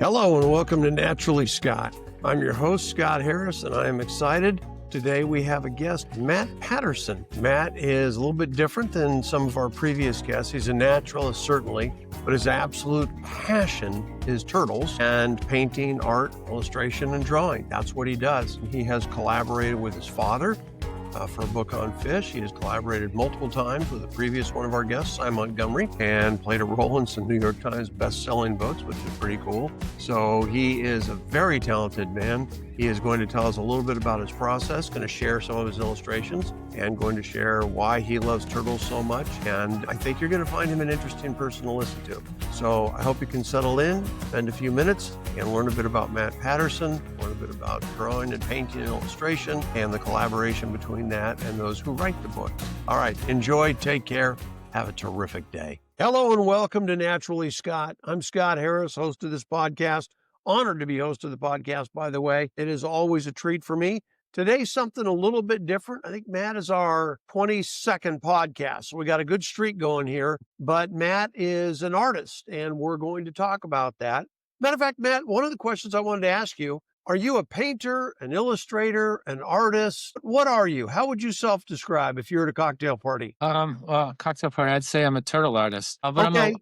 Hello and welcome to Naturally Scott. I'm your host, Scott Harris, and I am excited. Today we have a guest, Matt Patterson. Matt is a little bit different than some of our previous guests. He's a naturalist, certainly, but his absolute passion is turtles and painting, art, illustration, and drawing. That's what he does. He has collaborated with his father for a book on fish. He has collaborated multiple times with the previous one of our guests, Sy Montgomery, and played a role in some New York Times best-selling books, which is pretty cool. So he is a very talented man. He is going to tell us a little bit about his process, going to share some of his illustrations, and going to share why he loves turtles so much. And I think you're going to find him an interesting person to listen to. So I hope you can settle in, spend a few minutes, and learn a bit about Matt Patterson, learn a bit about drawing and painting and illustration, and the collaboration between that and those who write the book. All right, enjoy, take care, have a terrific day. Hello and welcome to Naturally Scott. I'm Scott Harris, host of this podcast. Honored to be host of the podcast, by the way. It is always a treat for me. Today's something a little bit different. I think Matt is our 22nd podcast. So we got a good streak going here, but Matt is an artist and we're going to talk about that. Matter of fact, Matt, one of the questions I wanted to ask you, are you a painter, an illustrator, an artist? What are you? How would you self-describe if you're at a cocktail party? Cocktail party, I'd say I'm a turtle artist, but Okay.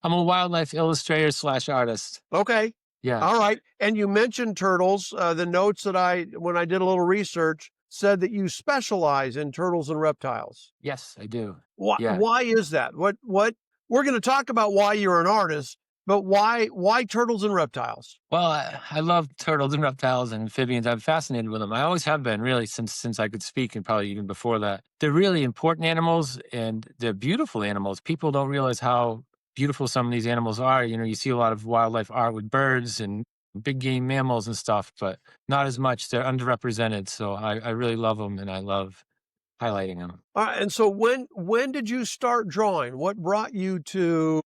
I'm a wildlife illustrator / artist. Okay. Yeah. All right. And you mentioned turtles. The notes that when I did a little research, said that you specialize in turtles and reptiles. Yes, I do. Why, Yeah. why is that? What we're going to talk about why you're an artist, but why turtles and reptiles? Well, I love turtles and reptiles and amphibians. I'm fascinated with them. I always have been, really, since I could speak, and probably even before that. They're really important animals, and they're beautiful animals. People don't realize how beautiful some of these animals are. You know, you see a lot of wildlife art with birds and big game mammals and stuff, but not as much. They're underrepresented. So I really love them, and I love highlighting them. All right. And so when did you start drawing? What brought you to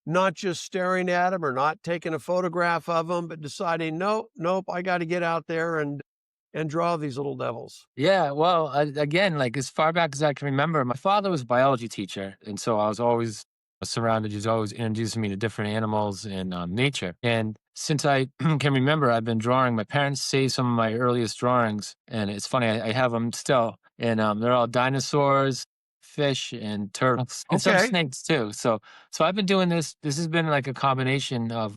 not just staring at them or not taking a photograph of them, but deciding, nope, I got to get out there and draw these little devils? Yeah, well, again, like as far back as I can remember, my father was a biology teacher. And so I was always surrounded, he's always introducing me to different animals and nature. And since I can remember, I've been drawing. My parents saved some of my earliest drawings. And it's funny, I have them still. And they're all dinosaurs, fish, and turtles, and some Okay. snakes too. So I've been doing this. This has been like a combination of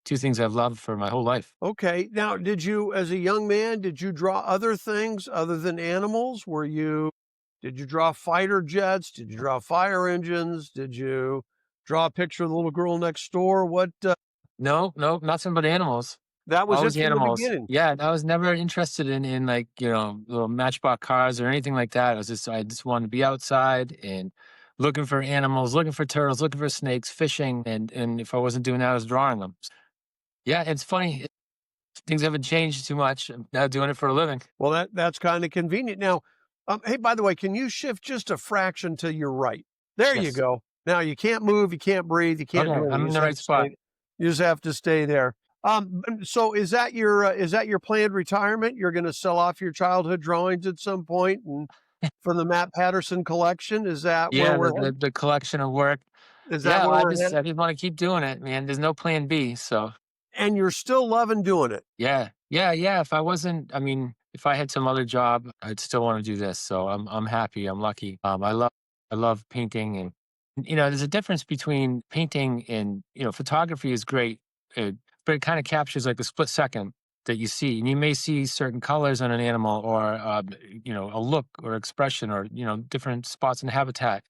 two things I've loved for my whole life. Okay. Now, did you, as a young man, did you draw other things other than animals? Did you draw fighter jets? Did you draw fire engines? Did you draw a picture of the little girl next door? What? No, nothing but animals. That was it Always from the animals. beginning. Yeah, I was never interested in like, little matchbox cars or anything like that. I just wanted to be outside and looking for animals, looking for turtles, looking for snakes, fishing, and if I wasn't doing that, I was drawing them. Yeah, it's funny. Things haven't changed too much. I'm now doing it for a living. Well, that's kind of convenient. Now, hey, by the way, can you shift just a fraction to your right? There you Yes. go. Now you can't move, you can't breathe, you can't Okay, do anything. I'm You in just the have right to spot. You just have to stay there. So is that your planned retirement? You're going to sell off your childhood drawings at some point and from the Matt Patterson collection? Is that where Yeah, we're the collection of work. Is that Yeah, where well, we're headed? I just want to keep doing it, man. There's no plan B. So And you're still loving doing it. yeah. If I wasn't, if I had some other job, I'd still want to do this. So I'm happy. I'm lucky. I love painting, and there's a difference between painting and photography is great, but it kind of captures like a split second that you see, and you may see certain colors on an animal or a look or expression or different spots in the habitat.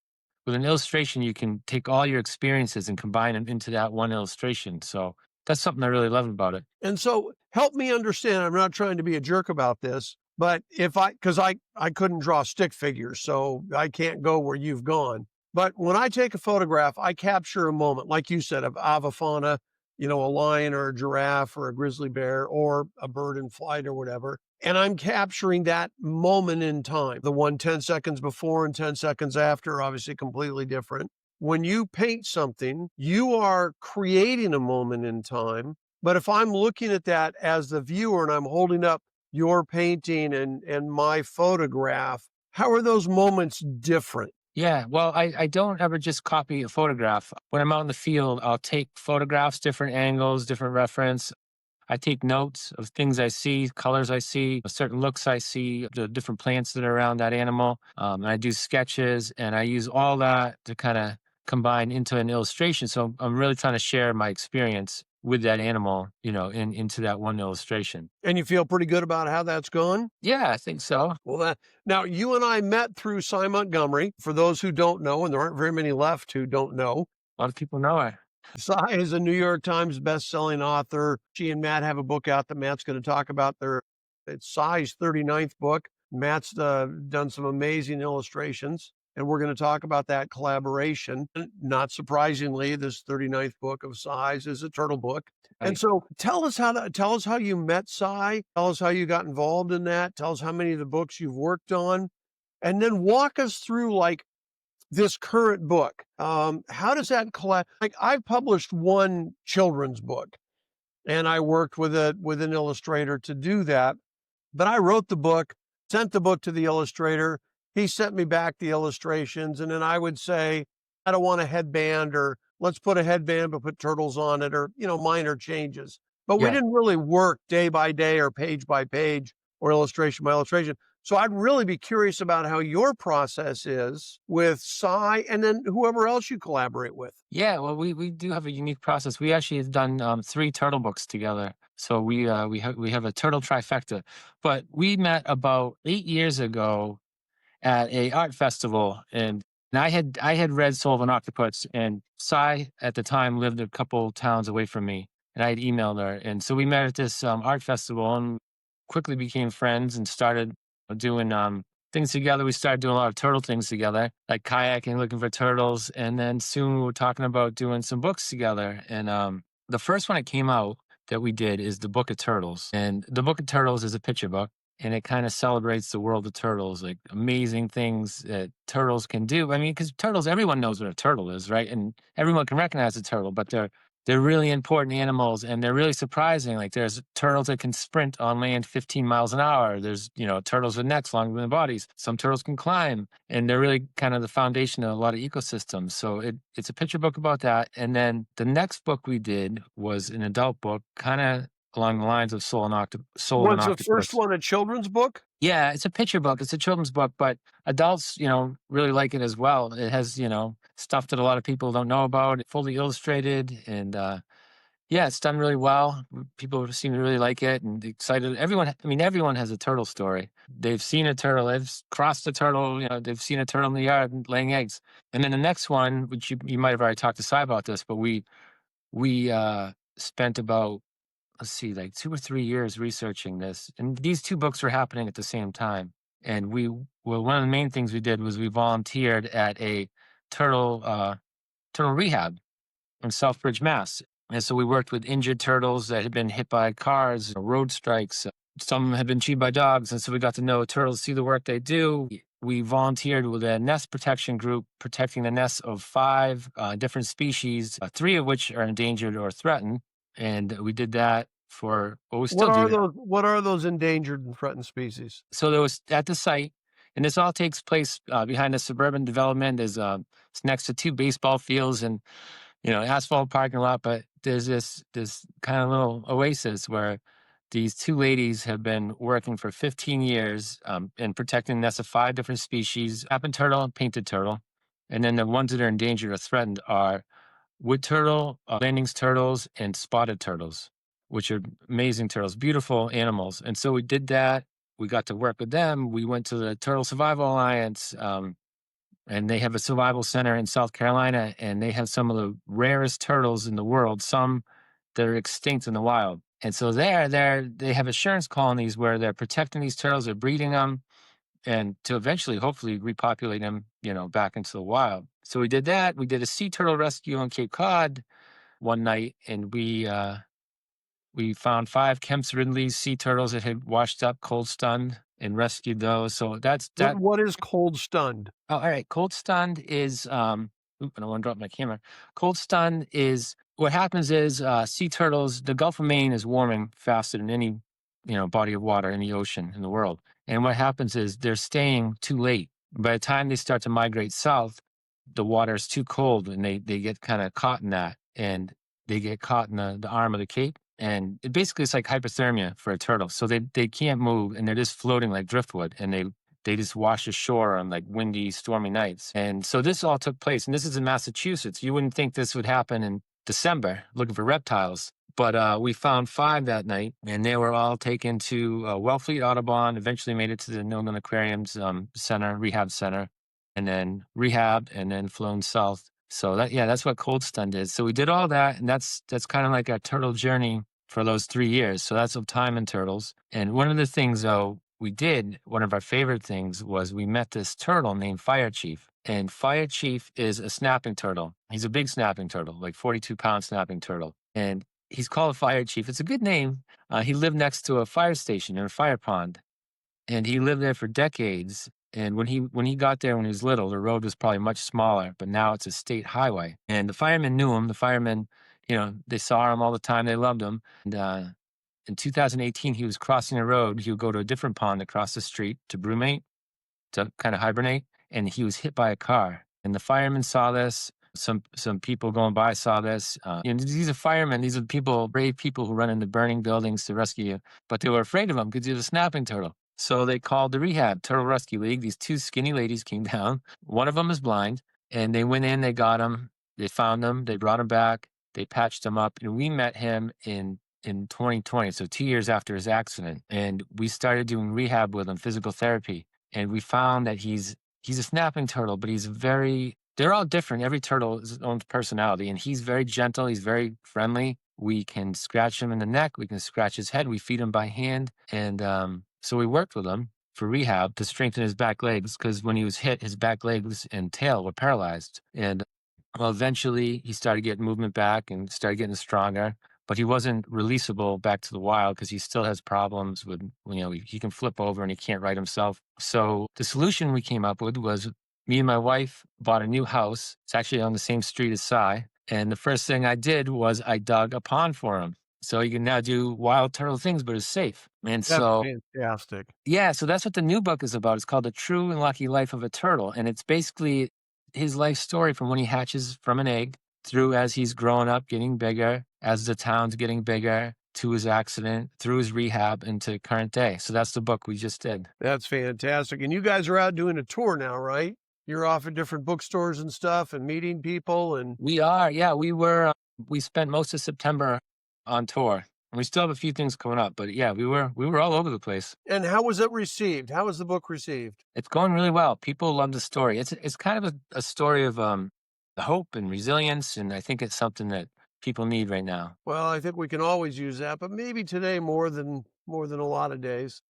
With an illustration, you can take all your experiences and combine them into that one illustration. So that's something I really love about it. And so help me understand, I'm not trying to be a jerk about this, but because I couldn't draw stick figures, so I can't go where you've gone. But when I take a photograph, I capture a moment, like you said, of avifauna, a lion or a giraffe or a grizzly bear or a bird in flight or whatever. And I'm capturing that moment in time. The one 10 seconds before and 10 seconds after, obviously completely different. When you paint something, you are creating a moment in time. But if I'm looking at that as the viewer and I'm holding up your painting and my photograph, how are those moments different? Yeah, well, I don't ever just copy a photograph. When I'm out in the field, I'll take photographs, different angles, different reference. I take notes of things I see, colors I see, certain looks I see, the different plants that are around that animal. And I do sketches, and I use all that to kind of combine into an illustration. So I'm really trying to share my experience with that animal, into that one illustration. And you feel pretty good about how that's gone? Yeah, I think so. Well, now you and I met through Sy Montgomery. For those who don't know, and there aren't very many left who don't know, A lot of people know it. Sy is a New York Times best-selling author. She and Matt have a book out that Matt's going to talk about. It's Sy's 39th book. Matt's done some amazing illustrations, and we're going to talk about that collaboration. And not surprisingly, this 39th book of Sy's is a turtle book. And Right. so tell us how you met Sy. Tell us how you got involved in that. Tell us how many of the books you've worked on, and then walk us through like this current book. How does that collect? Like I've published one children's book, and I worked with an illustrator to do that. But I wrote the book, sent the book to the illustrator. He sent me back the illustrations, and then I would say, I don't want a headband, or let's put a headband but put turtles on it, or minor changes. But we Yeah. didn't really work day by day or page by page or illustration by illustration. So I'd really be curious about how your process is with Sy and then whoever else you collaborate with. Yeah, well, we do have a unique process. We actually have done three turtle books together. So we have a turtle trifecta. But we met about 8 years ago at a art festival, and I had read Soul of an Octopus, and Sy at the time lived a couple towns away from me, and I had emailed her, and so we met at this art festival and quickly became friends and started doing things together. We started doing a lot of turtle things together, like kayaking, looking for turtles, and then soon we were talking about doing some books together. And the first one that came out that we did is the Book of Turtles, and the Book of Turtles is a picture book, and it kind of celebrates the world of turtles, like amazing things that turtles can do. I mean, because turtles, everyone knows what a turtle is, right? And everyone can recognize a turtle, but they're really important animals, and they're really surprising. Like there's turtles that can sprint on land 15 miles an hour. There's turtles with necks longer than bodies. Some turtles can climb, and they're really kind of the foundation of a lot of ecosystems. So it's a picture book about that. And then the next book we did was an adult book, kind of along the lines of Soul of an Was the first Octopus. one a children's book? Yeah, it's a picture book. It's a children's book, but adults, really like it as well. It has, stuff that a lot of people don't know about. Fully illustrated, and yeah, it's done really well. People seem to really like it and excited. Everyone has a turtle story. They've seen a turtle. They've crossed a turtle. They've seen a turtle in the yard laying eggs. And then the next one, which you might have already talked to Sy about this, but we spent about, let's see, like 2 or 3 years researching this. And these two books were happening at the same time. And one of the main things we did was we volunteered at a turtle rehab in Southbridge, Mass. And so we worked with injured turtles that had been hit by cars, road strikes. Some had been chewed by dogs. And so we got to know turtles, see the work they do. We volunteered with a nest protection group protecting the nests of five different species, three of which are endangered or threatened. And we did that for, well, we What still do are that. those endangered and threatened species? So there was at the site, and this all takes place behind a suburban development. It's next to two baseball fields and asphalt parking lot. But there's this kind of little oasis where these two ladies have been working for 15 years and protecting nests of five different species: appin turtle and painted turtle. And then the ones that are endangered or threatened are wood turtle, landings turtles, and spotted turtles, which are amazing turtles, beautiful animals. And so we did that. We got to work with them. We went to the Turtle Survival Alliance, and they have a survival center in South Carolina, and they have some of the rarest turtles in the world, some that are extinct in the wild. And so they have assurance colonies where they're protecting these turtles, they're breeding them, and to eventually, hopefully, repopulate them, back into the wild. So we did that. We did a sea turtle rescue on Cape Cod one night, and we found five Kemp's Ridley sea turtles that had washed up, cold stunned, and rescued those. So that's that. What is cold stunned? Oh, all right. Cold stunned is oop, I don't want to drop my camera. Cold stunned is what happens is sea turtles, the Gulf of Maine is warming faster than any body of water in the ocean in the world. And what happens is they're staying too late. By the time they start to migrate south, the water is too cold and they get kind of caught in that, and they get caught in the arm of the cape. And it basically it's like hypothermia for a turtle. So they can't move and they're just floating like driftwood, and they just wash ashore on like windy, stormy nights. And so this all took place. And this is in Massachusetts. You wouldn't think this would happen in December looking for reptiles. But we found 5 that night, and they were all taken to Wellfleet Audubon, eventually made it to the New England Aquarium's rehab center, and then rehabbed and then flown south. So that's what Cold Stun did. So we did all that, and that's kind of like our turtle journey for those 3 years. So that's of time in turtles. And one of the things, though, we did, one of our favorite things was we met this turtle named Fire Chief. And Fire Chief is a snapping turtle. He's a big snapping turtle, like 42-pound snapping turtle. And he's called Fire Chief. It's a good name. He lived next to a fire station in a fire pond, and he lived there for decades. And when he got there when he was little, the road was probably much smaller, but now it's a state highway. And the firemen knew him. The firemen, they saw him all the time. They loved him. And in 2018, he was crossing the road. He would go to a different pond across the street to brumate, to kind of hibernate, and he was hit by a car. And the firemen saw this. Some people going by saw this. These are firemen. These are people, brave people who run into burning buildings to rescue you. But they were afraid of him because he was a snapping turtle. So they called the Rehab Turtle Rescue League. These 2 skinny ladies came down. One of them is blind, and they went in. They got him. They found him. They brought him back. They patched him up, and we met him in 2020, so 2 years after his accident. And we started doing rehab with him, physical therapy. And we found that he's a snapping turtle, but they're all different. Every turtle has its own personality, and he's very gentle. He's very friendly. We can scratch him in the neck. We can scratch his head. We feed him by hand. And so we worked with him for rehab to strengthen his back legs, because when he was hit, his back legs and tail were paralyzed. And eventually he started getting movement back and started getting stronger. But he wasn't releasable back to the wild because he still has problems with, he can flip over and he can't right himself. So the solution we came up with was me and my wife bought a new house. It's actually on the same street as Sy. And the first thing I did was I dug a pond for him. So he can now do wild turtle things, but it's safe. And That's so, fantastic. yeah, so that's what the new book is about. It's called The True and Lucky Life of a Turtle. And it's basically his life story from when he hatches from an egg through as he's growing up, getting bigger, as the town's getting bigger, to his accident, through his rehab, into current day. So that's the book we just did. That's fantastic. And you guys are out doing a tour now, right? You're off at different bookstores and stuff and meeting people. And We are, yeah. We spent most of September on tour. And we still have a few things coming up, but yeah, we were all over the place. and how was it received? How was the book received? It's going really well. People love the story. It's kind of a story of hope and resilience, and I think it's something that people need right now. Well, I think we can always use that, but maybe today more than a lot of days.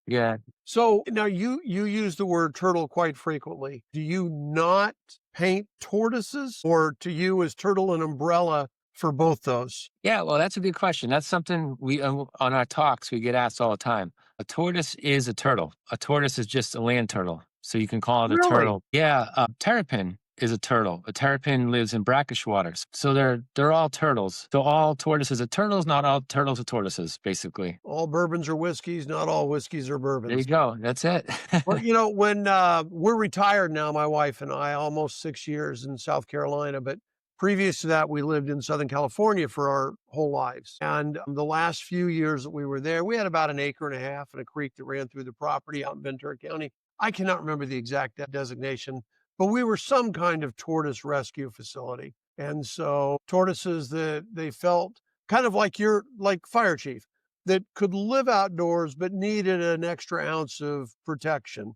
Yeah. So now you use the word turtle quite frequently. Do you not paint tortoises, or to you is turtle an umbrella for both those? Yeah, well, that's a good question. That's something we on our talks we get asked all the time. A tortoise is a turtle. A tortoise is just a land turtle, so you can call it a Really? turtle. Yeah, terrapin is a turtle. A terrapin lives in brackish waters, so they're all turtles. So all tortoises are turtles. Not all turtles are tortoises. Basically, All bourbons are whiskeys, not all whiskeys are there you bourbons. go. That's it. Well, when we're retired now, my wife and I, almost 6 years in South Carolina, but previous to that, we lived in Southern California for our whole lives. And the last few years that we were there, we had about an acre and a half and a creek that ran through the property out in Ventura County. I cannot remember the exact designation, but we were some kind of tortoise rescue facility. And so tortoises that they felt kind of like like Fire Chief, that could live outdoors but needed an extra ounce of protection.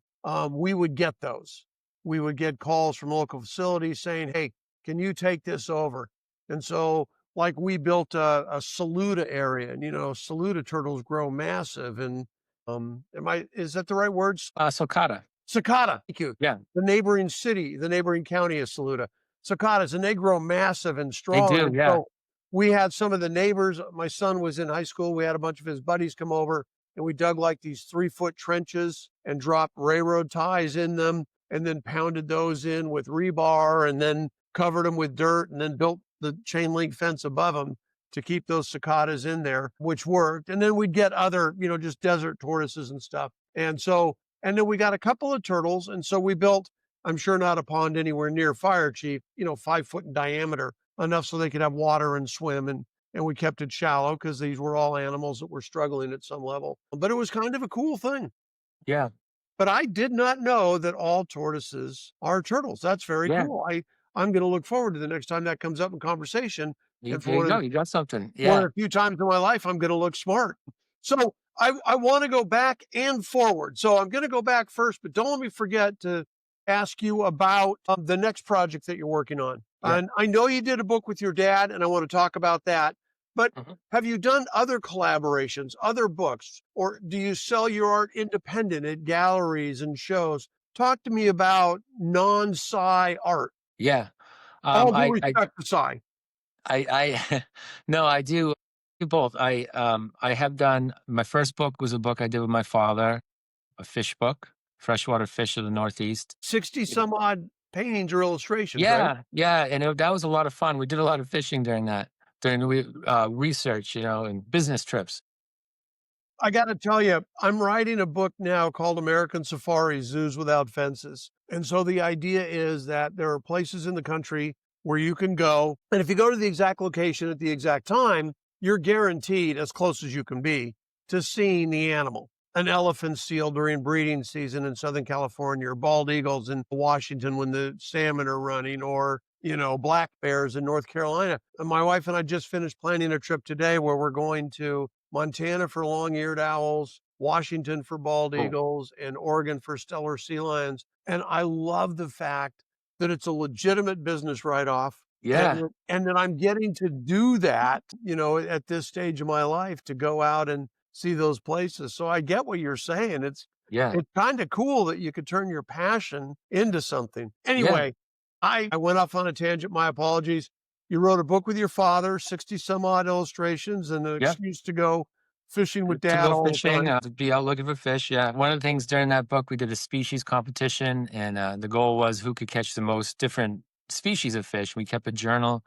We would get those. We would get calls from local facilities saying, hey, can you take this over? And so like we built a Saluda area, and Saluda turtles grow massive. And is that the right words? Sulcata. Cicada. Thank you. Yeah, The neighboring county is Saluda. Cicadas, and they grow massive and they strong. do. And Yeah. so we had some of the neighbors. My son was in high school. We had a bunch of his buddies come over, and we dug like these 3-foot trenches and dropped railroad ties in them, and then pounded those in with rebar, and then covered them with dirt, and then built the chain link fence above them to keep those cicadas in there, which worked. And then we'd get other, just desert tortoises and stuff. And so And then we got a couple of turtles. And so we built, I'm sure not a pond anywhere near Fire Chief, 5 foot in diameter, enough so they could have water and swim. And we kept it shallow because these were all animals that were struggling at some level. But it was kind of a cool thing. Yeah. But I did not know that all tortoises are turtles. That's very Yeah. cool. I'm going to look forward to the next time that comes up in conversation. And for There you go. You got something. one of Yeah. the few times in my life, I'm going to look smart. So I want to go back and forward. So I'm going to go back first, but don't let me forget to ask you about the next project that you're working on. Yeah. And I know you did a book with your dad, and I want to talk about that. But Mhm. have you done other collaborations, other books, or do you sell your art independent at galleries and shows? Talk to me about non-Sy art. Yeah. All due I respect to Sy. I no, I do both. I have done my first book was a book I did with my father, a fish book, freshwater fish of the Northeast. 60 You know, some odd paintings or illustrations, right? yeah, yeah, and that was a lot of fun. We did a lot of fishing during that, during the research, and business trips. I got to tell you, I'm writing a book now called American Safari Zoos Without Fences. And so the idea is that there are places in the country where you can go. And if you go to the exact location at the exact time, you're guaranteed, as close as you can be, to seeing the animal. An elephant seal during breeding season in Southern California, or bald eagles in Washington when the salmon are running, or black bears in North Carolina. And my wife and I just finished planning a trip today where we're going to Montana for long-eared owls, Washington for bald Oh, eagles, and Oregon for stellar sea lions. And I love the fact that it's a legitimate business write-off, yeah, and that I'm getting to do that, at this stage of my life, to go out and see those places. So I get what you're saying. yeah, It's kind of cool that you could turn your passion into something. yeah, Anyway, I went off on a tangent. My apologies. You wrote a book with your father, 60 some odd illustrations, and an yeah. excuse to go fishing with To dad go all the fishing, time. to be out looking for fish. Yeah, one of the things during that book, we did a species competition, and the goal was who could catch the most different species of fish. We kept a journal,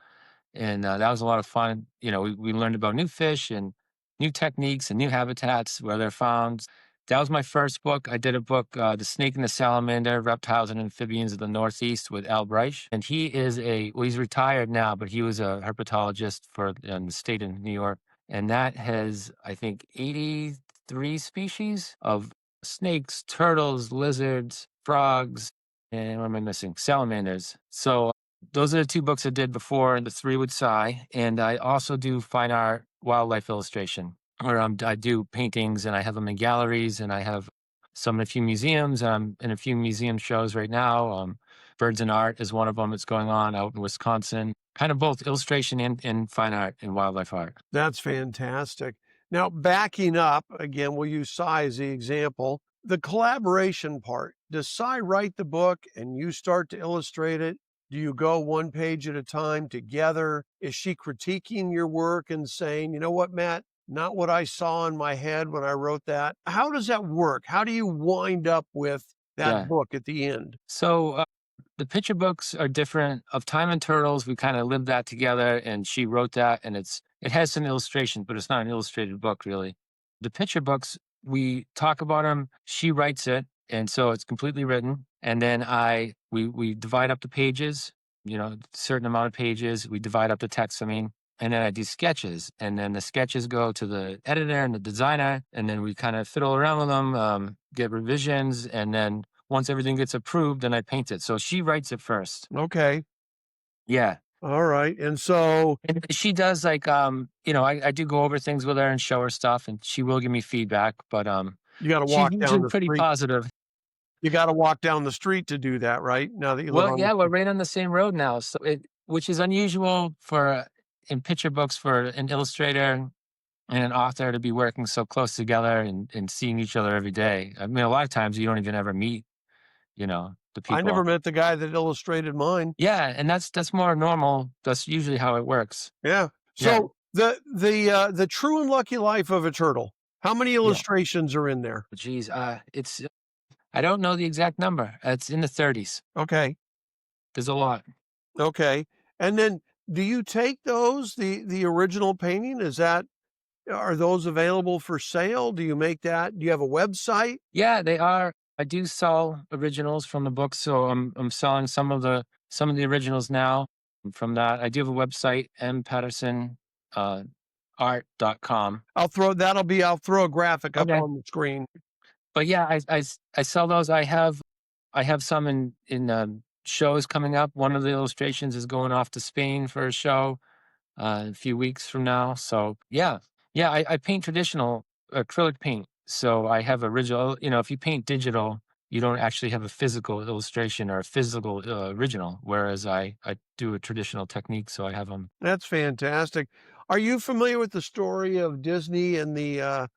and that was a lot of fun. We learned about new fish and new techniques and new habitats where they're found. That was my first book. I did a book, The Snake and the Salamander, Reptiles and Amphibians of the Northeast with Al Breich. And he is he's retired now, but he was a herpetologist in the state of New York. And that has, I think, 83 species of snakes, turtles, lizards, frogs, and what am I missing? Salamanders. So those are the two books I did before, and the three with Sy. And I also do fine art, wildlife illustration, where I do paintings and I have them in galleries, and I have some in a few museums. And I'm in a few museum shows right now. Birds and Art is one of them that's going on out in Wisconsin. Kind of both illustration and fine art and wildlife art. That's fantastic. Now, backing up again, we'll use Sy as the example. The collaboration part. Does Sy write the book and you start to illustrate it? Do you go one page at a time together? Is she critiquing your work and saying, you know what, Matt, not what I saw in my head when I wrote that? How does that work? How do you wind up with that Yeah. book at the end? So the picture books are different. Of Time and Turtles, we kind of lived that together, and she wrote that, and it has some illustrations, but it's not an illustrated book really. The picture books, we talk about them. She writes it, and so it's completely written. And then we divide up the pages. Certain amount of pages. We divide up the text. I mean, and then I do sketches, and then the sketches go to the editor and the designer, and then we kind of fiddle around with them, get revisions, and then once everything gets approved, then I paint it. So she writes it first. Okay. Yeah. All right. And so And she does I do go over things with her and show her stuff, and she will give me feedback, but you got to she's walk down usually the pretty street. positive. You got to walk down the street to do that, right? Now that you live Well, on the yeah, we're right on the same road now. So which is unusual for in picture books for an illustrator and an author to be working so close together and seeing each other every day. I mean, a lot of times you don't even ever meet, the I never people. met the guy that illustrated mine. Yeah, and that's more normal. That's usually how it works. Yeah. Yeah, So the True and Lucky Life of a Turtle. How many yeah. illustrations are in there? Geez, it's I don't know the exact number. It's in the 30s. Okay. There's a lot. Okay. And then do you take those, the original painting? Are those available for sale? Do you make that? Do you have a website? Yeah, they are. I do sell originals from the book, so I'm selling some of the originals now from that. I do have a website, mpatterson art.com. I'll throw a graphic up Okay. on the screen. But yeah, I sell those. I have some in shows coming up. One of the illustrations is going off to Spain for a show a few weeks from now. So yeah, I paint traditional acrylic paint. So I have original. If you paint digital, you don't actually have a physical illustration or a physical original. Whereas I do a traditional technique, so I have them. That's fantastic. Are you familiar with the story of Disney and the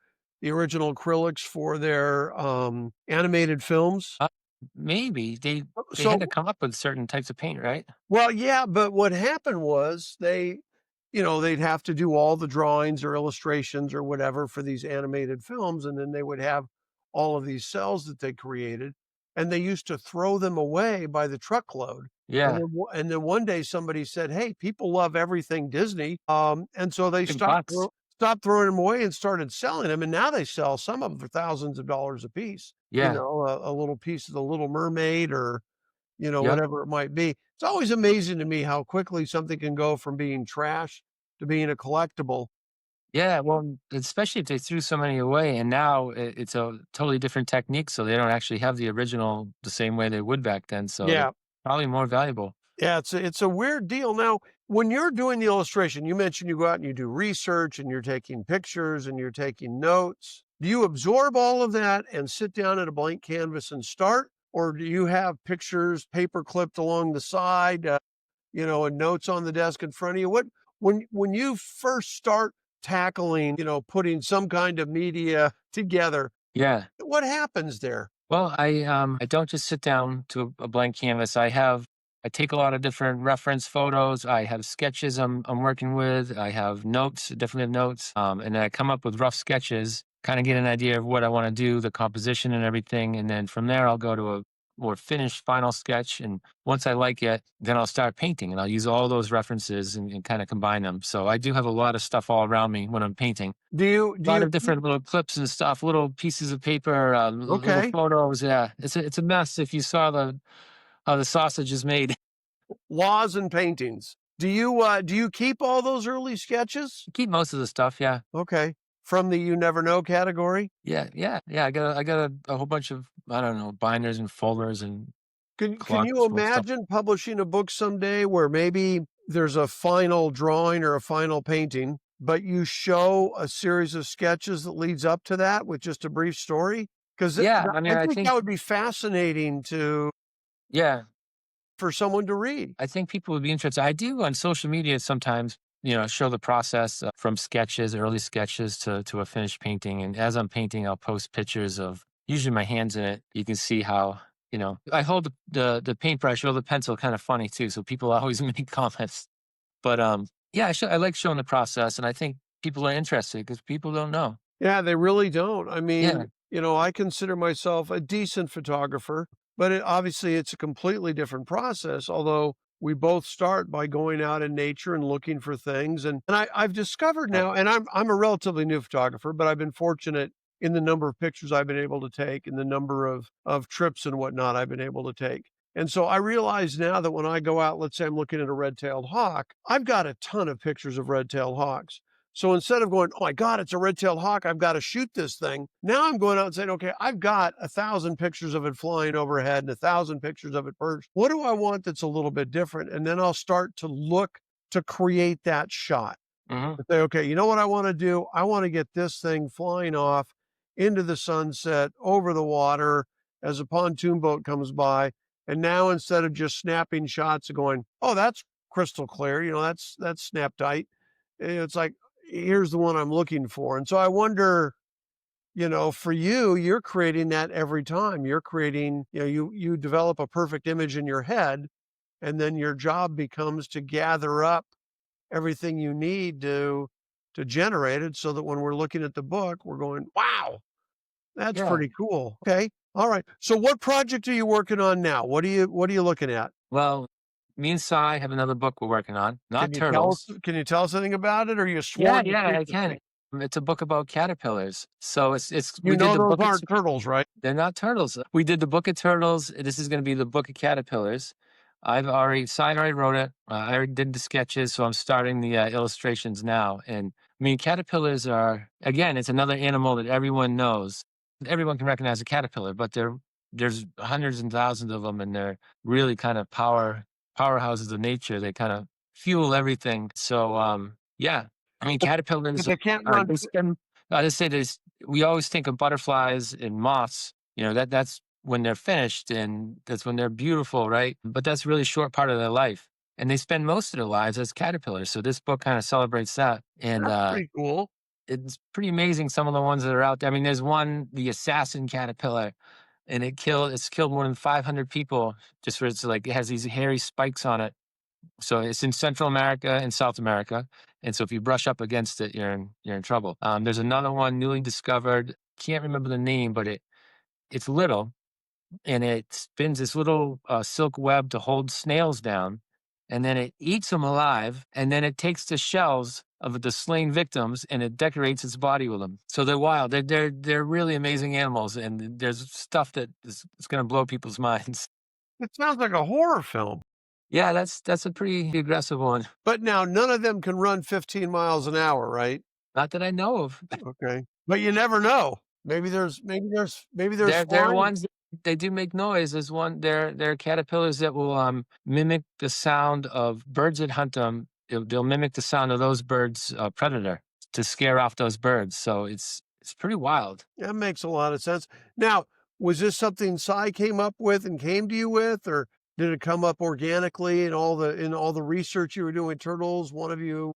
original acrylics for their animated films? Uh, Maybe they had to So come up with certain types of paint, right? well, yeah, but what happened was they'd have to do all the drawings or illustrations or whatever for these animated films, and then they would have all of these cells that they created, and they used to throw them away by the truckload. And Yeah, then one day somebody said, "Hey, people love everything Disney," and so they big bucks. stopped throwing them away and started selling them, and now they sell some of them for thousands of dollars a piece. Yeah. A little piece of the Little Mermaid or Yep. whatever it might be. It's always amazing to me how quickly something can go from being trash to being a collectible. Yeah, well, especially if they threw so many away, and now it's a totally different technique, so they don't actually have the original the same way they would back then. So they're Yeah. probably more valuable. Yeah, it's a weird deal. Now, when you're doing the illustration, you mentioned you go out and you do research and you're taking pictures and you're taking notes. Do you absorb all of that and sit down at a blank canvas and start? Or do you have pictures paper clipped along the side, and notes on the desk in front of you? When you first start tackling, putting some kind of media together, Yeah. what happens there? Well, I don't just sit down to a blank canvas. I take a lot of different reference photos. I have sketches I'm working with. I have notes, definitely have notes. And then I come up with rough sketches, kind of get an idea of what I want to do, the composition and everything. And then from there I'll go to a more finished final sketch. And once I like it, then I'll start painting and I'll use all those references and kind of combine them. So I do have a lot of stuff all around me when I'm painting. Do A lot you of keep different little clips and stuff, little pieces of paper, little okay, photos. Yeah, it's a mess. If you saw the how the sausage is made, laws and paintings. Do you keep all those early sketches? keep most of the stuff. Yeah, Okay. From the you never know category? yeah. I got a whole bunch of I don't know binders and folders and Can you closets full of stuff. imagine publishing a book someday where maybe there's a final drawing or a final painting, but you show a series of sketches that leads up to that with just a brief story? Because Yeah, I mean, I I think that think would be fascinating yeah, for someone to read. I think people would be interested. I do on social media sometimes, show the process from sketches, early sketches to a finished painting. And as I'm painting, I'll post pictures of usually my hands in it. You can see how, I hold the paintbrush or the pencil kind of funny too. So people always make comments. But yeah, I like showing the process. And I think people are interested because people don't know. Yeah, they really don't. I Yeah. mean, I consider myself a decent photographer, but obviously it's a completely different process. Although we both start by going out in nature and looking for things, and I've discovered Yeah. now, and I'm a relatively new photographer, but I've been fortunate in the number of pictures I've been able to take, and the number of trips and whatnot I've been able to take. And so I realize now that when I go out, let's say I'm looking at a red-tailed hawk, I've got a ton of pictures of red-tailed hawks. So instead of going, "Oh my God, it's a red-tailed hawk, I've got to shoot this thing." Now I'm going out and saying, "Okay, I've got 1,000 pictures of it flying overhead and 1,000 pictures of it perched. What do I want that's a little bit different?" And then I'll start to look to create that shot. Hmm. To say, "Okay, you know what I want to do? I want to get this thing flying off into the sunset over the water as a pontoon boat comes by." And now instead of just snapping shots of going, "Oh, that's crystal clear, that's snap tight." It's like, here's the one I'm looking for. And so I wonder, for you, you're creating that every time. You're creating, you develop a perfect image in your head, and then your job becomes to gather up everything you need to generate it so that when we're looking at the book, we're going, "Wow, that's Yeah. pretty cool." Okay. All right. So what project are you working on now? What are you looking at? Well, me and Cy have another book we're working on. Not turtles. Can you tell us anything about it, or you Yeah, sworn to yeah, I can. secrecy? It's a book about caterpillars. So it's You we did know the those book. aren't turtles, right? They're not turtles. We did the book of turtles. This is going to be the book of caterpillars. Sy already wrote it. I already did the sketches, so I'm starting the illustrations now. And I mean, caterpillars are, again, it's another animal that everyone knows. Everyone can recognize a caterpillar, but there's hundreds and thousands of them, and they're really kind of powerhouses of nature. They kind of fuel everything. So yeah, I mean, But caterpillars they can't are. run. They spend. I just say this. We always think of butterflies and moths. That's when they're finished, and that's when they're beautiful, right? But that's a really short part of their life, and they spend most of their lives as caterpillars. So this book kind of celebrates that, and That's pretty cool. it's pretty amazing some of the ones that are out there. I mean, there's one, the assassin caterpillar, and it's killed more than 500 people just for it's like it has these hairy spikes on it. So it's in Central America and South America, and so if you brush up against it, you're in trouble. There's another one newly discovered. Can't remember the name, but it's little, and it spins this little silk web to hold snails down, and then it eats them alive, and then it takes the shells of the slain victims and it decorates its body with them. So they're wild. They're really amazing animals, and there's stuff that is going to blow people's minds. It sounds like a horror film. Yeah, that's a pretty aggressive one. But now none of them can run 15 miles an hour, right? Not that I know of. Okay. But you never know. Maybe there's They're flying. ones that they do make noise. There's one they're caterpillars that will, mimic the sound of birds that hunt them. They'll mimic the sound of those birds' predator to scare off those birds. So it's pretty wild. That makes a lot of sense. Now, was this something Cy came up with and came to you with, or did it come up organically in all the research you were doing with turtles? One of you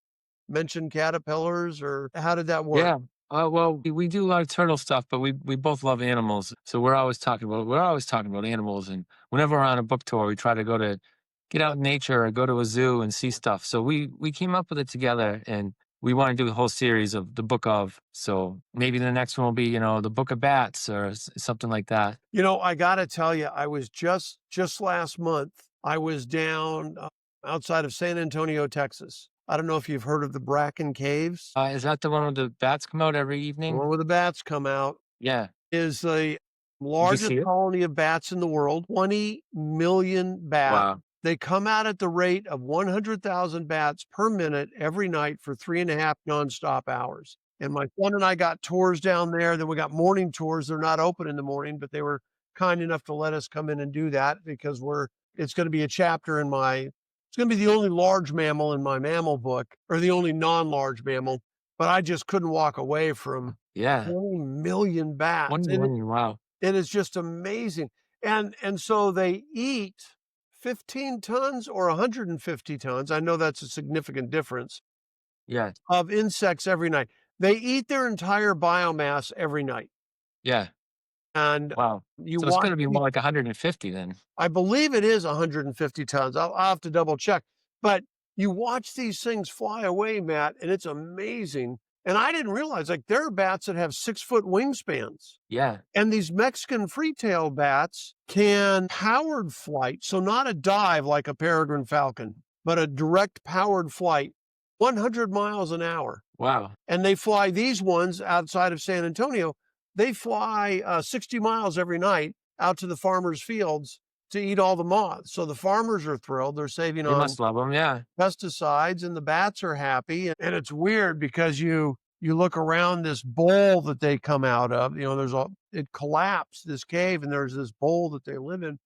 mentioned caterpillars, or how did that work? Yeah. Well, we do a lot of turtle stuff, but we both love animals, so we're always talking about animals. And whenever we're on a book tour, we try to get out in nature or go to a zoo and see stuff. So we came up with it together, and we want to do a whole series of the book of. So maybe the next one will be the book of bats or something like that. I got to tell you, I was just last month, I was down outside of San Antonio, Texas. I don't know if you've heard of the Bracken Caves. Is that the one where the bats come out every The evening? one where the bats come out Yeah. is the Did you largest see it? colony of bats in the world, 20 million bats. Wow. They come out at the rate of 100,000 bats per minute every night for 3.5 nonstop hours. And my son and I got tours down there. Then we got morning tours. They're not open in the morning, but they were kind enough to let us come in and do that because it's going to be a chapter it's going to be the only large mammal in my mammal book, or the only non-large mammal. But I just couldn't walk away from Yeah. 20 million bats. 1 million. Wow. It is just amazing. And so they eat 15 tons or 150 tons. I know that's a significant difference Yeah. of insects every night. They eat their entire biomass every night. Yeah. And Wow. you So it's watch going to be more like 150 then. I believe it is 150 tons. I'll have to double check. But you watch these things fly away, Matt, and it's amazing. And I didn't realize, like, there are bats that have 6-foot wingspans. Yeah. And these Mexican free-tailed bats can powered flight, so not a dive like a peregrine falcon, but a direct powered flight, 100 miles an hour. Wow. And they fly these ones outside of San Antonio. They fly 60 miles every night out to the farmers' fields to eat all the moths. So the farmers are thrilled. They're saving They on must love them. Yeah. pesticides, and the bats are happy. And it's weird because you look around this bowl that they come out of, it collapsed, this cave, and there's this bowl that they live in.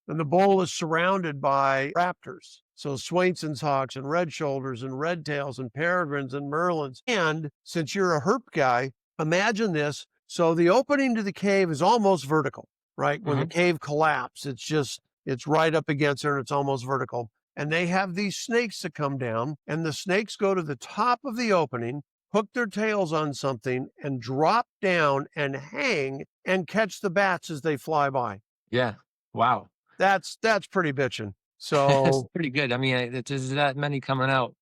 And the bowl is surrounded by raptors. So Swainson's hawks and red shoulders and red tails and peregrines and merlins. And since you're a herp guy, imagine this. So the opening to the cave is almost vertical, right? When the Hmm. cave collapsed, it's right up against her and it's almost vertical. And they have these snakes that come down, and the snakes go to the top of the opening, hook their tails on something, and drop down and hang and catch the bats as they fly by. Yeah. Wow. That's pretty bitchin'. That's So pretty good. I mean, there's that many coming out.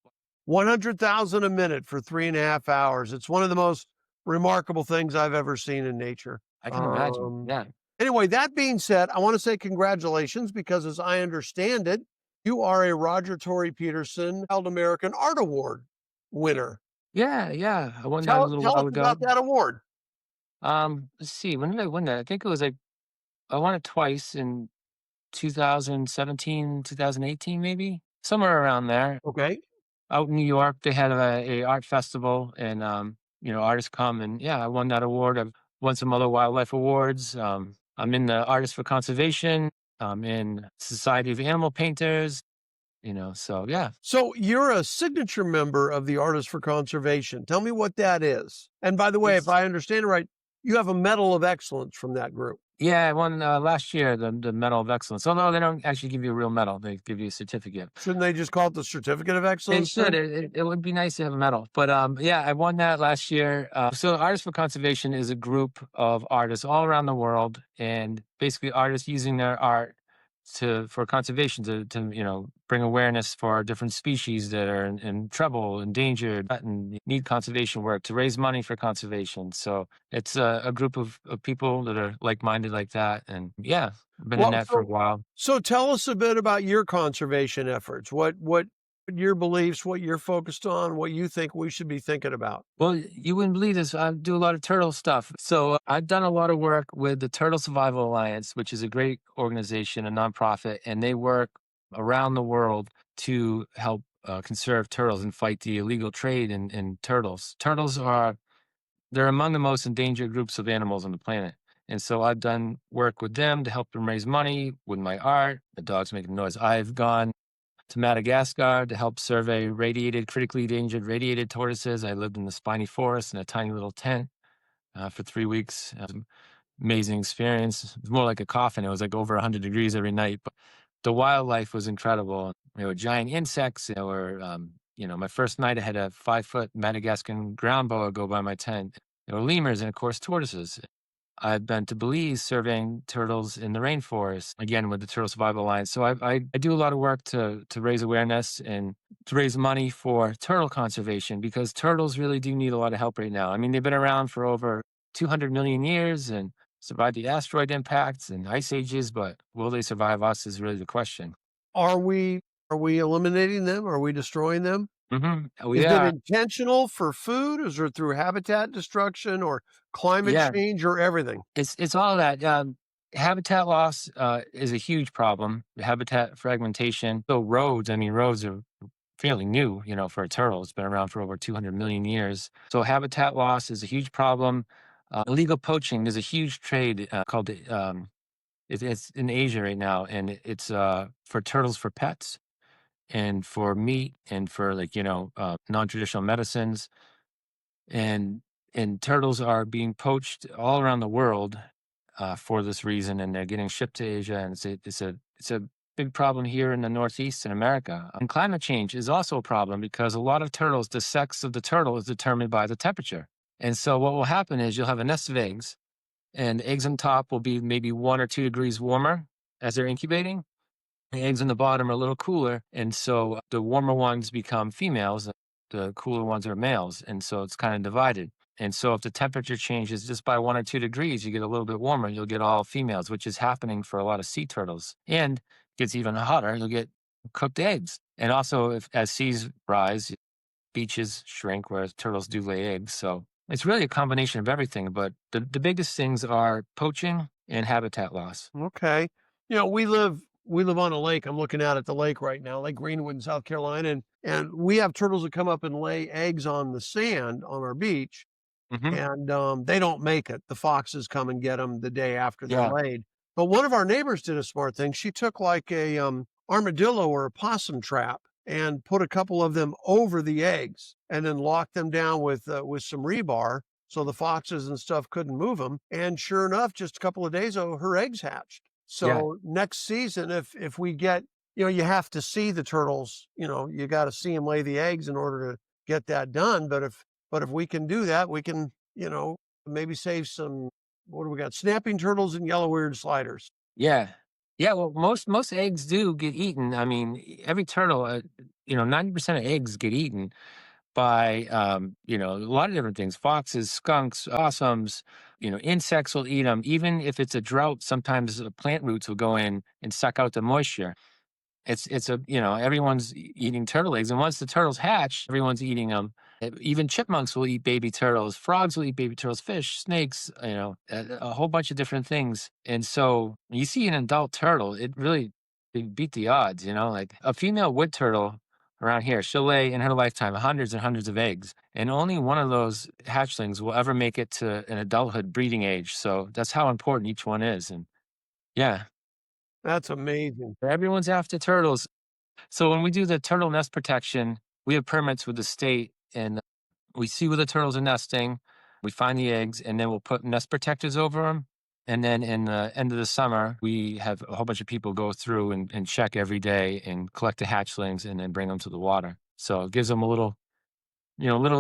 100,000 a minute for 3.5 hours. It's one of the most remarkable things I've ever seen in nature. I can imagine. Um, Yeah. anyway, that being said, I want to say congratulations because, as I understand it, you are a Roger Tory Peterson Wild American Art Award winner. Yeah, yeah. I won that a Tell little tell while us ago. about that award. Let's see, when did I win that? I think it was like I won it twice in 2017, 2018, maybe somewhere around there. Okay. Out in New York, they had a art festival, and artists come, and yeah, I won that award. I've won some other wildlife awards. I'm in the Artists for Conservation. I'm in Society of Animal Painters. So yeah. So you're a signature member of the Artists for Conservation. Tell me what that is. And by the way, if It's I understand it right, you have a Medal of Excellence from that group. Yeah, I won last year the Medal of Excellence. Although they don't actually give you a real medal, they give you a certificate. Shouldn't they just call it the Certificate of They Excellence should. then? It would be nice to have a medal. But yeah, I won that last year. So Artists for Conservation is a group of artists all around the world, and basically artists using their art for conservation to bring awareness for different species that are in trouble, endangered, and need conservation work to raise money for conservation. So it's a group of people that are like minded like that, and yeah, I've been in Well, that for a while. so tell us a bit about your conservation efforts. What your beliefs, what you're focused on, what you think we should be thinking about. Well, you wouldn't believe this. I do a lot of turtle stuff. So I've done a lot of work with the Turtle Survival Alliance, which is a great organization, a nonprofit, and they work around the world to help conserve turtles and fight the illegal trade in turtles. They're among the most endangered groups of animals on the planet. And so I've done work with them to help them raise money with my art. The dog's making noise. I've gone to Madagascar to help survey critically endangered radiated tortoises. I lived in the spiny forest in a tiny little tent for 3 weeks. Amazing experience. It was more like a coffin. It was like over 100 degrees every night. But the wildlife was incredible. There were giant insects. My first night I had a 5-foot Madagascan ground boa go by my tent. There were lemurs and, of course, tortoises. I've been to Belize surveying turtles in the rainforest, again with the Turtle Survival Alliance. So I do a lot of work to raise awareness and to raise money for turtle conservation because turtles really do need a lot of help right now. I mean, they've been around for over 200 million years and survived the asteroid impacts and ice ages, but will they survive us is really the question. Are we eliminating them? Are we destroying them? We Is it are. intentional for food? Is it through habitat destruction or climate Yeah, change or everything? it's all that. Habitat loss is a huge problem. Habitat fragmentation. So roads, I mean, roads are fairly new, for a turtle. It's been around for over 200 million years. So habitat loss is a huge problem. Illegal poaching, there's a huge trade called, it's in Asia right now, and it's for turtles for pets and for meat and for non-traditional medicines. And turtles are being poached all around the world for this reason, and they're getting shipped to Asia, and it's a big problem here in the Northeast in America. And climate change is also a problem because a lot of turtles, the sex of the turtle is determined by the temperature. And so what will happen is you'll have a nest of eggs, and the eggs on top will be maybe 1 or 2 degrees warmer as they're incubating. The eggs on the bottom are a little cooler, and so the warmer ones become females, the cooler ones are males, and so it's kind of divided. And so if the temperature changes just by 1 or 2 degrees, you get a little bit warmer, you'll get all females, which is happening for a lot of sea turtles. And it gets even hotter, you'll get cooked eggs. And also, if as seas rise, beaches shrink, whereas turtles do lay eggs. So it's really a combination of everything. But the biggest things are poaching and habitat loss. Okay. We live on a lake. I'm looking out at the lake right now, Lake Greenwood in South Carolina, and we have turtles that come up and lay eggs on the sand on our beach, Hmm. and they don't make it. The foxes come and get them the day after they're Yeah. laid. But one of our neighbors did a smart thing. She took like a armadillo or a possum trap and put a couple of them over the eggs, and then locked them down with some rebar so the foxes and stuff couldn't move them. And sure enough, just a couple of days ago, her eggs hatched. Yeah. So next season, if we get, you have to see the turtles. You got to see them lay the eggs in order to get that done. But if we can do that, we can, maybe save some. What do we got? Snapping turtles and yellow-eared sliders. Yeah. Yeah, well, most eggs do get eaten. I mean, every turtle, 90% of eggs get eaten by, a lot of different things. Foxes, skunks, opossums, insects will eat them. Even if it's a drought, sometimes the plant roots will go in and suck out the moisture. Everyone's eating turtle eggs. And once the turtles hatch, everyone's eating them. Even chipmunks will eat baby turtles, frogs will eat baby turtles, fish, snakes, a whole bunch of different things. And so when you see an adult turtle, it really they beat the odds, like a female wood turtle around here, she'll lay in her lifetime hundreds and hundreds of eggs. And only one of those hatchlings will ever make it to an adulthood breeding age. So that's how important each one is. And yeah, That's amazing. everyone's after turtles. So when we do the turtle nest protection, we have permits with the state and we see where the turtles are nesting, we find the eggs, and then we'll put nest protectors over them. And then in the end of the summer, we have a whole bunch of people go through and check every day and collect the hatchlings and then bring them to the water. So it gives them a little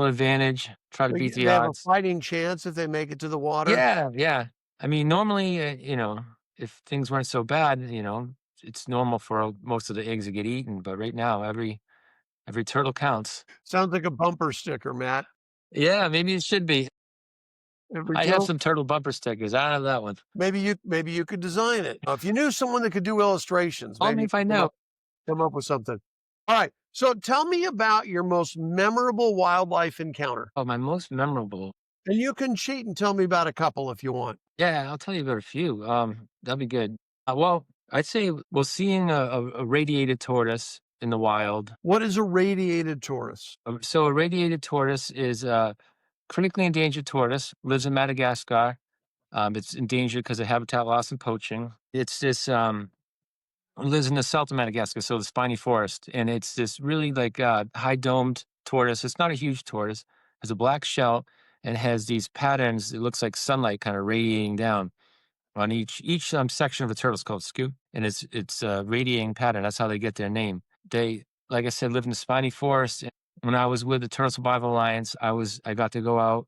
advantage, try to beat the They have a odds. fighting chance if they make it to the water. Yeah, yeah. I mean, normally, if things weren't so bad, it's normal for most of the eggs to get eaten. But right now, every turtle counts. Sounds like a bumper sticker, Matt. Yeah, maybe it should be. Every I have turtle. some turtle bumper stickers. I don't have that one. Maybe you could design it. If you knew someone that could do illustrations, Call maybe me you if I could know. come up with something. All right. So tell me about your most memorable wildlife encounter. Oh, my most memorable. And you can cheat and tell me about a couple if you want. Yeah, I'll tell you about a few. That'd be good. Well, I'd say seeing a radiated tortoise in the wild. What is a radiated tortoise? So a radiated tortoise is a critically endangered tortoise. Lives in Madagascar. It's endangered because of habitat loss and poaching. It's this lives in the south of Madagascar, so the spiny forest, and it's this really like high domed tortoise. It's not a huge tortoise. Has a black shell and has these patterns. It looks like sunlight kind of radiating down on each section of the turtle is called scoop, and it's a radiating pattern. That's how they get their name. They, like I said, live in the spiny forest. When I was with the Turtle Survival Alliance, I got to go out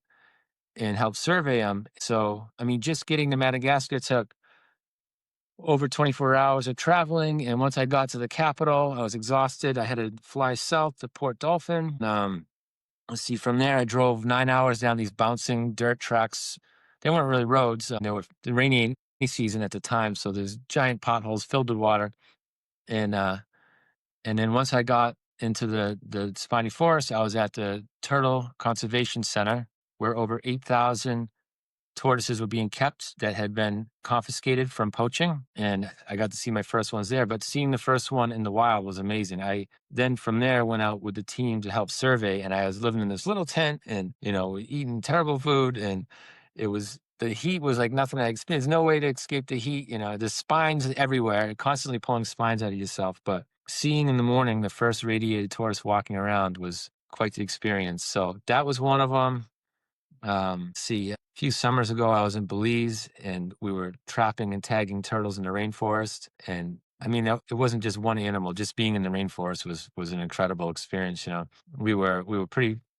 and help survey them. So I mean, just getting to Madagascar took over 24 hours of traveling. And once I got to the capital, I was exhausted. I had to fly south to Port Dolphin. Let's see, from there, I drove 9 hours down these bouncing dirt tracks. They weren't really roads. They were the rainy season at the time. So there's giant potholes filled with water. And then once I got into the spiny forest, I was at the Turtle Conservation Center where over 8,000 tortoises were being kept that had been confiscated from poaching. And I got to see my first ones there. But seeing the first one in the wild was amazing. I then from there went out with the team to help survey. And I was living in this little tent and, eating terrible food. And the heat was like nothing I experienced. There's no way to escape the heat. There's spines everywhere, constantly pulling spines out of yourself. But seeing in the morning the first radiated tortoise walking around was quite the experience. So that was one of them. See, a few summers ago, I was in Belize and we were trapping and tagging turtles in the rainforest. And I mean, it wasn't just one animal. Just being in the rainforest was an incredible experience. We were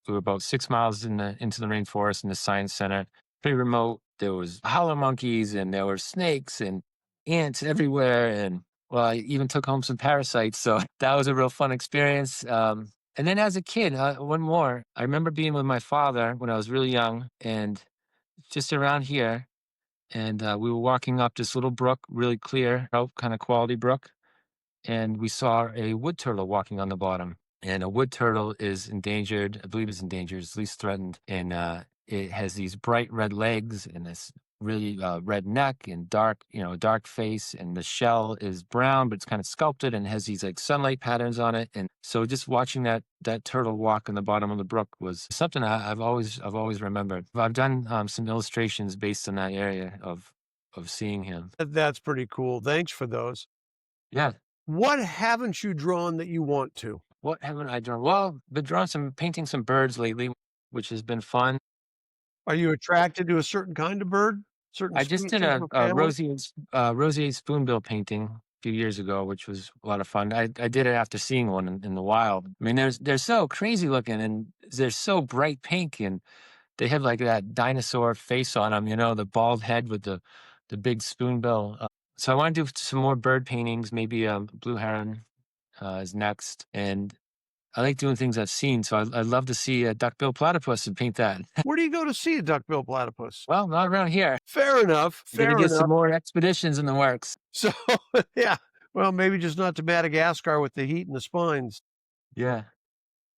about 6 miles into the rainforest in the science center, pretty remote. There was howler monkeys and there were snakes and ants everywhere. And well, I even took home some parasites. So that was a real fun experience. And then as a kid, one more, I remember being with my father when I was really young and just around here. And we were walking up this little brook, really clear, kind of quality brook. And we saw a wood turtle walking on the bottom. And a wood turtle is endangered. I believe it's endangered, it's at least threatened. And it has these bright red legs and this really red neck and dark face. And the shell is brown, but it's kind of sculpted and has these like sunlight patterns on it. And so just watching that turtle walk on the bottom of the brook was something I've always remembered. I've done some illustrations based on that area of seeing him. That's pretty cool. Thanks for those. Yeah. What haven't you drawn that you want to? What haven't I drawn? Well, been painting some birds lately, which has been fun. Are you attracted to a certain kind of bird? Certain I just did species or a family? roseate spoonbill painting a few years ago, which was a lot of fun. I did it after seeing one in the wild. I mean, they're so crazy looking and they're so bright pink and they have like that dinosaur face on them, the bald head with the big spoonbill. So I want to do some more bird paintings. Maybe blue heron is next, and I like doing things I've seen. So I'd love to see a duck-billed platypus and paint that. Where do you go to see a duck-billed platypus? Well, not around here. Fair enough. We're gonna Fair get some enough. more expeditions in the works. So, yeah. Well, maybe just not to Madagascar with the heat and the spines. Yeah.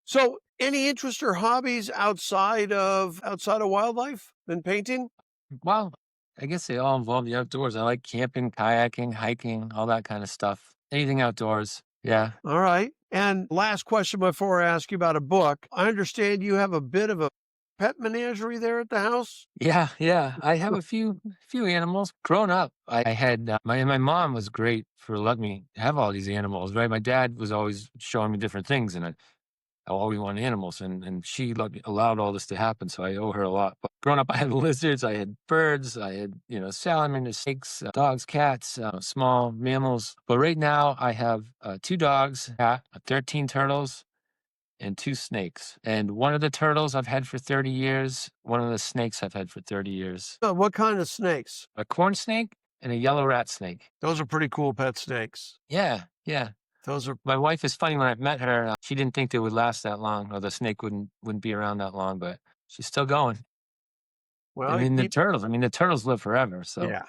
So Any interest or hobbies outside of wildlife than painting? Well, I guess they all involve the outdoors. I like camping, kayaking, hiking, all that kind of stuff. Anything outdoors. Yeah. All right. And last question before I ask you about a book. I understand you have a bit of a pet menagerie there at the house. Yeah, yeah. I have a few animals. Growing up, I had my mom was great for letting me have all these animals. Right, my dad was always showing me different things, and I always wanted animals, and she allowed all this to happen. So I owe her a lot. But growing up, I had lizards, I had birds, I had salamanders, snakes, dogs, cats, small mammals. But right now, I have 2 dogs, a cat, 13 turtles, and 2 snakes. And one of the turtles I've had for 30 years. One of the snakes I've had for 30 years. What kind of snakes? A corn snake and a yellow rat snake. Those are pretty cool pet snakes. Yeah, yeah. Those are, My wife is funny. When I met her, she didn't think they would last that long, or the snake wouldn't be around that long. But she's still going. I well, mean, you, the turtles live forever. So yeah.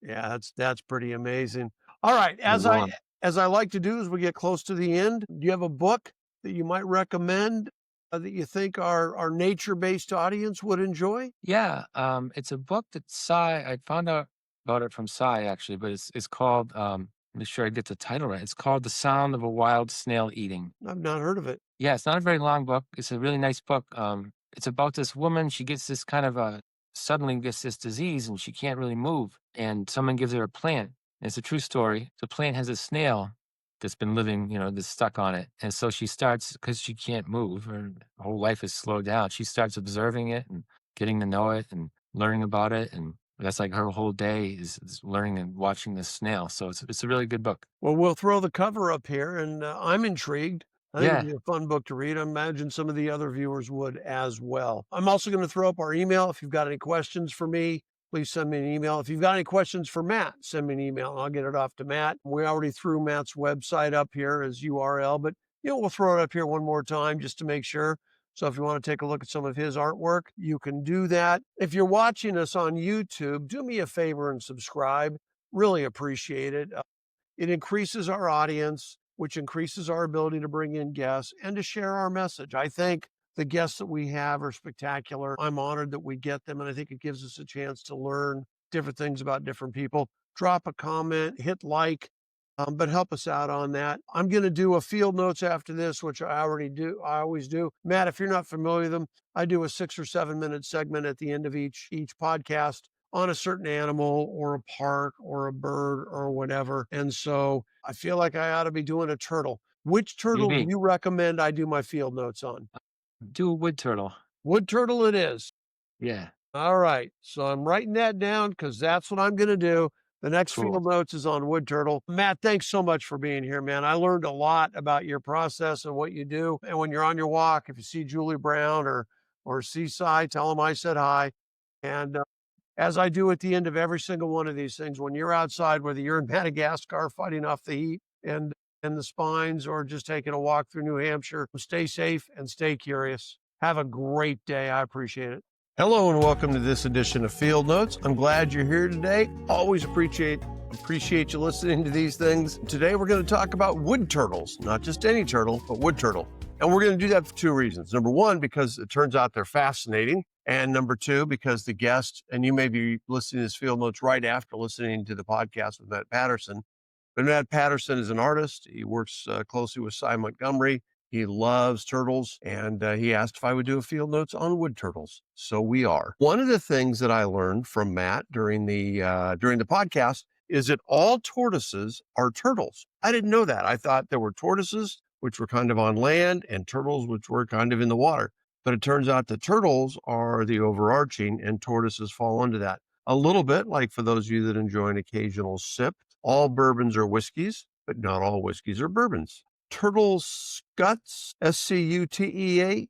Yeah, that's pretty amazing. All right, live long. as I like to do as we get close to the end, do you have a book that you might recommend that you think our nature-based audience would enjoy? Yeah, it's a book that Sy. I found out about it from Sy actually, but it's called. Make sure I get the title right. It's called "The Sound of a Wild Snail Eating." I've not heard of it. Yeah, it's not a very long book. It's a really nice book. It's about this woman. She gets this kind of suddenly gets this disease and she can't really move. And someone gives her a plant. And it's a true story. The plant has a snail that's been living, that's stuck on it. And so she starts, because she can't move, her whole life is slowed down. She starts observing it and getting to know it and learning about it. And that's like her whole day is learning and watching this snail. So it's a really good book. Well, we'll throw the cover up here, and I'm intrigued. I think it'd Yeah. be a fun book to read. I imagine some of the other viewers would as well. I'm also going to throw up our email. If you've got any questions for me, please send me an email. If you've got any questions for Matt, send me an email and I'll get it off to Matt. We already threw Matt's website up here as URL, but we'll throw it up here one more time just to make sure. So if you want to take a look at some of his artwork, you can do that. If you're watching us on YouTube, do me a favor and subscribe. Really appreciate it. It increases our audience, which increases our ability to bring in guests and to share our message. I think the guests that we have are spectacular. I'm honored that we get them, and I think it gives us a chance to learn different things about different people. Drop a comment, hit like, but help us out on that. I'm going to do a field notes after this, which I already do. I always do. Matt, if you're not familiar with them, I do a 6 or 7 minute segment at the end of each podcast on a certain animal or a park or a bird or whatever. And so I feel like I ought to be doing a turtle. Which turtle do Maybe. you recommend I do my field notes on? Do a wood turtle. Wood turtle it is. Yeah. All right. So I'm writing that down because that's what I'm going to do. The next Cool. field notes is on wood turtle. Matt, thanks so much for being here, man. I learned a lot about your process and what you do. And when you're on your walk, if you see Julie Brown or see Sy, tell them I said hi. And as I do at the end of every single one of these things, when you're outside, whether you're in Madagascar fighting off the heat and the spines or just taking a walk through New Hampshire, stay safe and stay curious. Have a great day. I appreciate it. Hello and welcome to this edition of Field Notes. I'm glad you're here today. Always appreciate you listening to these things. Today we're going to talk about wood turtles, not just any turtle, but wood turtle. And we're going to do that for 2 reasons. Number 1, because it turns out they're fascinating. And number 2, because the guest, and you may be listening to this field notes right after listening to the podcast with Matt Patterson. But Matt Patterson is an artist. He works closely with Sy Montgomery. He loves turtles, and he asked if I would do a field notes on wood turtles. So we are. One of the things that I learned from Matt during the podcast is that all tortoises are turtles. I didn't know that. I thought there were tortoises, which were kind of on land, and turtles, which were kind of in the water. But it turns out that turtles are the overarching, and tortoises fall into that. A little bit, like for those of you that enjoy an occasional sip, all bourbons are whiskeys, but not all whiskeys are bourbons. Turtle scuts, SCUTEATES,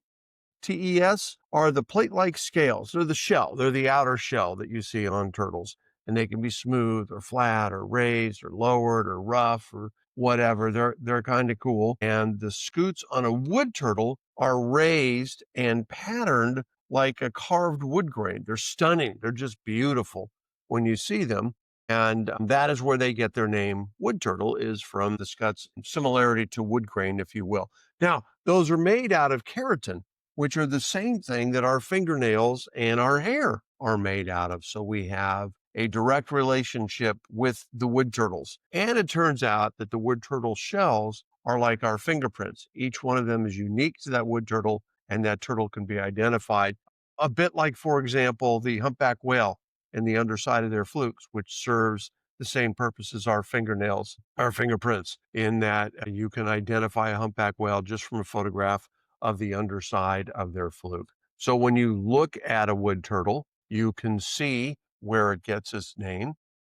are the plate-like scales. They're the shell. They're the outer shell that you see on turtles. And they can be smooth or flat or raised or lowered or rough or whatever. They're kind of cool. And the scutes on a wood turtle are raised and patterned like a carved wood grain. They're stunning. They're just beautiful when you see them. And that is where they get their name. Wood turtle is from the scuts, similarity to wood grain, if you will. Now, Those are made out of keratin, which are the same thing that our fingernails and our hair are made out of. So we have a direct relationship with the wood turtles. And it turns out that the wood turtle shells are like our fingerprints. Each one of them is unique to that wood turtle, and that turtle can be identified a bit like, for example, the humpback whale and the underside of their flukes, which serves the same purpose as our fingernails, our fingerprints, in that you can identify a humpback whale just from a photograph of the underside of their fluke. So when you look at a wood turtle, you can see where it gets its name.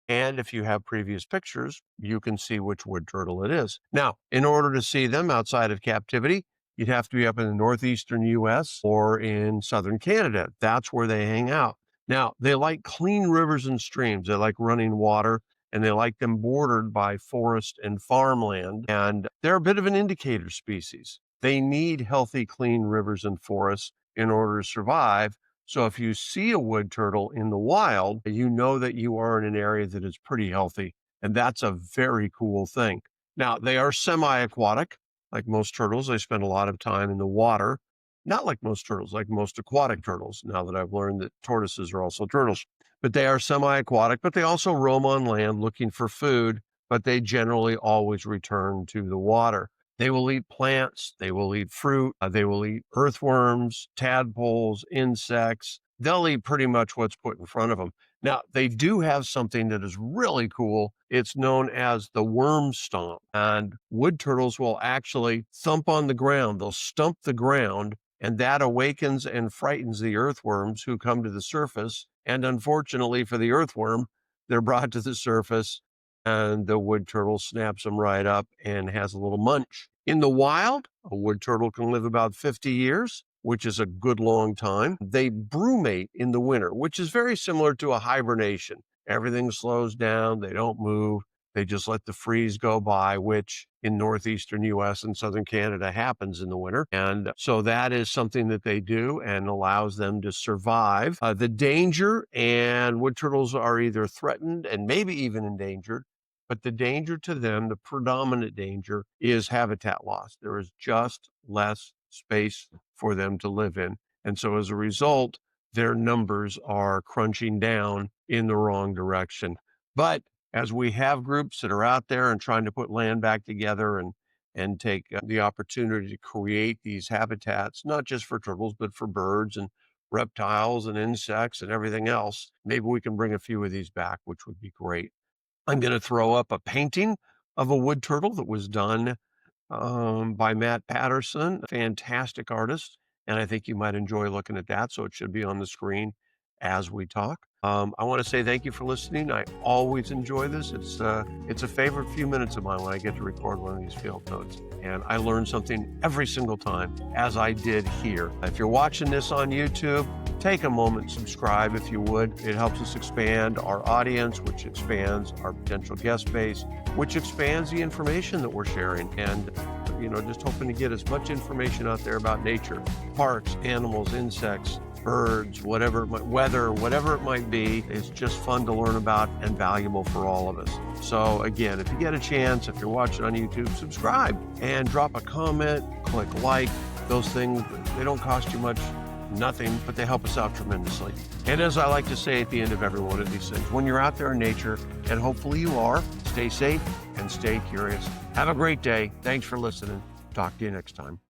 And if you have previous pictures, you can see which wood turtle it is. Now, in order to see them outside of captivity, you'd have to be up in the northeastern US or in southern Canada. That's where they hang out. Now, they like clean rivers and streams. They like running water, and they like them bordered by forest and farmland. And they're a bit of an indicator species. They need healthy, clean rivers and forests in order to survive. So if you see a wood turtle in the wild, you know that you are in an area that is pretty healthy. And that's a very cool thing. Now, they are semi-aquatic. Like most turtles, they spend a lot of time in the water. Not like most turtles, like most aquatic turtles, now that I've learned that tortoises are also turtles. But they are semi-aquatic, but they also roam on land looking for food, but they generally always return to the water. They will eat plants, they will eat fruit, they will eat earthworms, tadpoles, insects. They'll eat pretty much what's put in front of them. Now, they do have something that is really cool. It's known as the worm stomp. And wood turtles will actually thump on the ground. They'll stump the ground, and that awakens and frightens the earthworms who come to the surface. And unfortunately for the earthworm, they're brought to the surface, and the wood turtle snaps them right up and has a little munch. In the wild, a wood turtle can live about 50 years, which is a good long time. They brumate in the winter, which is very similar to a hibernation. Everything slows down. They don't move. They just let the freeze go by, which in northeastern US and southern Canada happens in the winter. And so that is something that they do and allows them to survive. The danger, and wood turtles are either threatened and maybe even endangered, but the danger to them, the predominant danger, is habitat loss. There is just less space for them to live in. And so as a result, their numbers are crunching down in the wrong direction. But as we have groups that are out there and trying to put land back together and take the opportunity to create these habitats, not just for turtles, but for birds and reptiles and insects and everything else, maybe we can bring a few of these back, which would be great. I'm going to throw up a painting of a wood turtle that was done by Matt Patterson, a fantastic artist, and I think you might enjoy looking at that, so it should be on the screen as we talk. I want to say thank you for listening. I always enjoy this. It's a favorite few minutes of mine when I get to record one of these field notes, and I learn something every single time, as I did here. If you're watching this on YouTube, take a moment, subscribe if you would. It helps us expand our audience, which expands our potential guest base, which expands the information that we're sharing. And, just hoping to get as much information out there about nature, parks, animals, insects, birds, whatever it might be. It's just fun to learn about and valuable for all of us. So again, if you get a chance, if you're watching on YouTube, subscribe and drop a comment, click like. Those things, they don't cost you much. Nothing, but they help us out tremendously. And as I like to say at the end of every one of these things, when you're out there in nature, and hopefully you are, stay safe and stay curious. Have a great day. Thanks for listening. Talk to you next time.